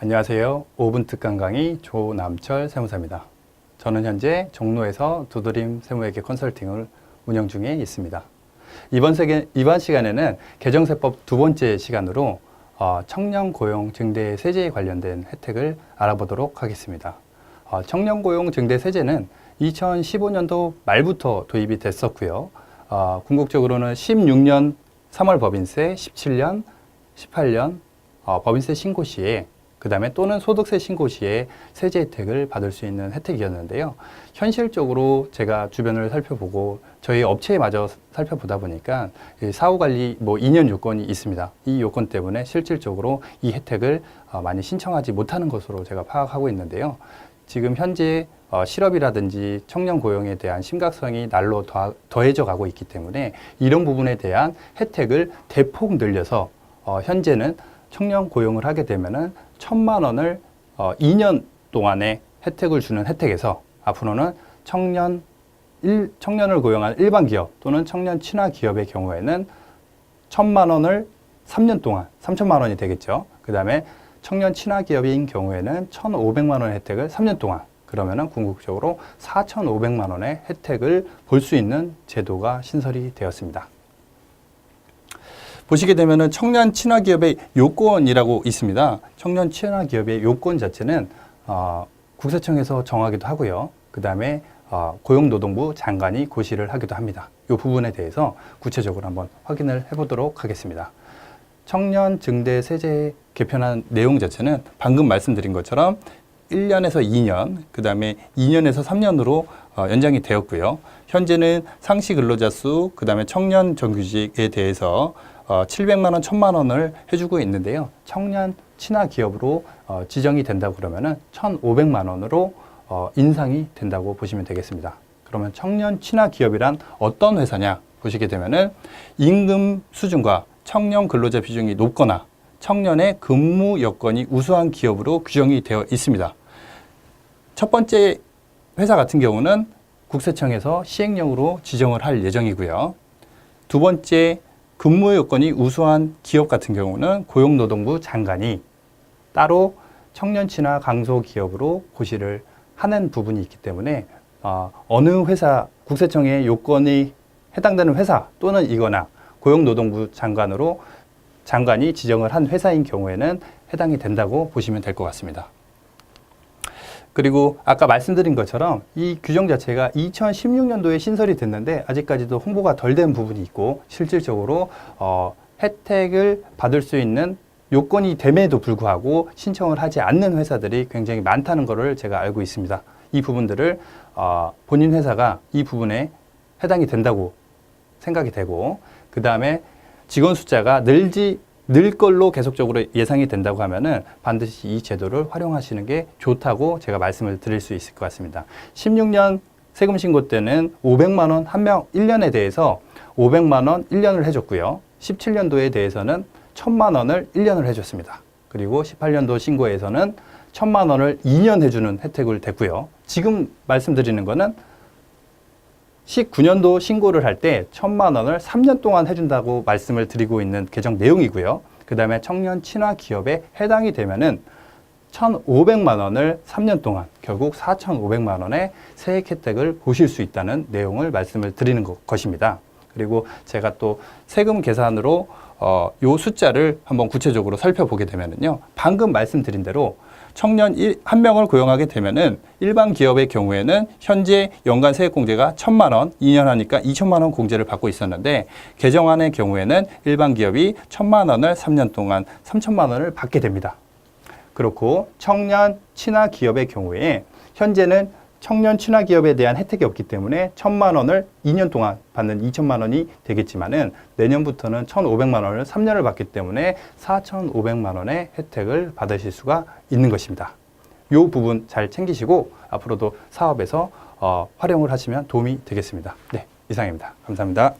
안녕하세요. 5분 특강 강의 조남철 세무사입니다. 저는 현재 종로에서 두드림 세무회계 컨설팅을 운영 중에 있습니다. 이번 시간에는 개정세법 두 번째 시간으로 청년고용 증대 세제에 관련된 혜택을 알아보도록 하겠습니다. 청년고용 증대 세제는 2015년도 말부터 도입이 됐었고요. 궁극적으로는 16년 3월 법인세, 17년, 18년 법인세 신고 시에 그 다음에 또는 소득세 신고 시에 세제 혜택을 받을 수 있는 혜택이었는데요. 현실적으로 제가 주변을 살펴보고 저희 업체마저 살펴보다 보니까 사후관리 2년 요건이 있습니다. 이 요건 때문에 실질적으로 이 혜택을 많이 신청하지 못하는 것으로 제가 파악하고 있는데요. 지금 현재 실업이라든지 청년 고용에 대한 심각성이 날로 더해져 가고 있기 때문에 이런 부분에 대한 혜택을 대폭 늘려서 현재는 청년 고용을 하게 되면은 1,000만 원을 2년 동안의 혜택을 주는 혜택에서 앞으로는 청년을 고용한 일반 기업 또는 청년 친화 기업의 경우에는 1,000만 원을 3년 동안 3,000만 원이 되겠죠. 그 다음에 청년 친화 기업인 경우에는 1,500만 원 혜택을 3년 동안, 그러면은 궁극적으로 4,500만 원의 혜택을 볼 수 있는 제도가 신설이 되었습니다. 보시게 되면은 청년 친화 기업의 요건이라고 있습니다. 청년 친화 기업의 요건 자체는 국세청에서 정하기도 하고요. 그 다음에 고용노동부 장관이 고시를 하기도 합니다. 이 부분에 대해서 구체적으로 한번 확인을 해보도록 하겠습니다. 청년 증대 세제 개편한 내용 자체는 방금 말씀드린 것처럼 1년에서 2년, 그 다음에 2년에서 3년으로 연장이 되었고요. 현재는 상시 근로자 수, 그 다음에 청년 정규직에 대해서 700만 원, 1,000만 원을 해주고 있는데요. 청년 친화 기업으로 지정이 된다고 그러면은 1,500만 원으로 인상이 된다고 보시면 되겠습니다. 그러면 청년 친화 기업이란 어떤 회사냐 보시게 되면은 임금 수준과 청년 근로자 비중이 높거나 청년의 근무 여건이 우수한 기업으로 규정이 되어 있습니다. 첫 번째 회사 같은 경우는 국세청에서 시행령으로 지정을 할 예정이고요. 두 번째 근무 여건이 우수한 기업 같은 경우는 고용노동부 장관이 따로 청년 친화 강소 기업으로 고시를 하는 부분이 있기 때문에 어느 회사, 국세청의 요건이 해당되는 회사 또는 이거나 고용노동부 장관이 지정을 한 회사인 경우에는 해당이 된다고 보시면 될 것 같습니다. 그리고 아까 말씀드린 것처럼 이 규정 자체가 2016년도에 신설이 됐는데 아직까지도 홍보가 덜 된 부분이 있고 실질적으로 혜택을 받을 수 있는 요건이 됨에도 불구하고 신청을 하지 않는 회사들이 굉장히 많다는 것을 제가 알고 있습니다. 이 부분들을 본인 회사가 이 부분에 해당이 된다고 생각이 되고, 그 다음에 직원 숫자가 늘 걸로 계속적으로 예상이 된다고 하면은 반드시 이 제도를 활용하시는 게 좋다고 제가 말씀을 드릴 수 있을 것 같습니다. 16년 세금 신고 때는 500만 원 한 명 1년에 대해서 500만 원 1년을 해줬고요. 17년도에 대해서는 1,000만 원을 1년을 해줬습니다. 그리고 18년도 신고에서는 1,000만 원을 2년 해주는 혜택을 됐고요. 지금 말씀드리는 거는 19년도 신고를 할 때 1,000만 원을 3년 동안 해준다고 말씀을 드리고 있는 개정 내용이고요. 그 다음에 청년 친화 기업에 해당이 되면은 1,500만 원을 3년 동안 결국 4,500만 원의 세액 혜택을 보실 수 있다는 내용을 말씀을 드리는 것입니다. 그리고 제가 또 세금 계산으로 요 숫자를 한번 구체적으로 살펴보게 되면은요. 방금 말씀드린 대로 청년 한 명을 고용하게 되면은 일반 기업의 경우에는 현재 연간 세액 공제가 1,000만 원, 2년 하니까 2,000만 원 공제를 받고 있었는데 개정안의 경우에는 일반 기업이 1,000만 원을 3년 동안 3,000만 원을 받게 됩니다. 그렇고 청년 친화 기업의 경우에 현재는 청년 친화 기업에 대한 혜택이 없기 때문에 1,000만 원을 2년 동안 받는 2,000만 원이 되겠지만은 내년부터는 1,500만 원을 3년을 받기 때문에 4,500만 원의 혜택을 받으실 수가 있는 것입니다. 이 부분 잘 챙기시고 앞으로도 사업에서 활용을 하시면 도움이 되겠습니다. 네, 이상입니다. 감사합니다.